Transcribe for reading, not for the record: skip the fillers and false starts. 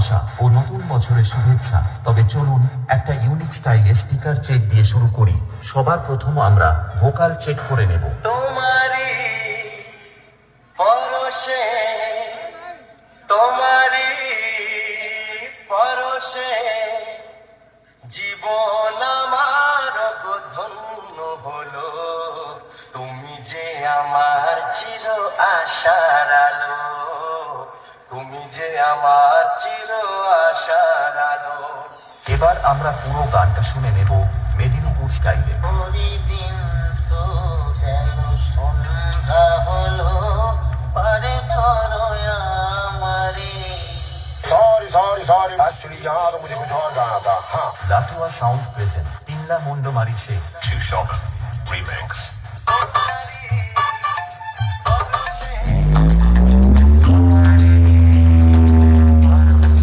আসা ও নতুন বছরের শুভেচ্ছা। তবে চলুন একটা ইউনিক স্টাইলে স্পিকার চেক দিয়ে শুরু করি। সবার প্রথম আমরা ভোকাল চেক করে নেব। তোমারি পরশে, তোমারি পরশে জীবন আমার ধন্য হলো। তুমি যে আমার চির আশার আলো, তুমি যে আমার চির আশার আলো। এবার আমরা পুরো গানটা শুনে নেব মেদিনীপুর স্টাইলে। প্রতিদিন তো যেন সন্ধ্যা হলো, পারে করো আমারে। सॉरी एक्चुअली यहाँ तो मुझे कुछ और गाना था। हाँ, লাটুয়া সাউন্ড প্রেজেন্ট, তিনলা মুন্ডমারি সে। Two Shop Remix.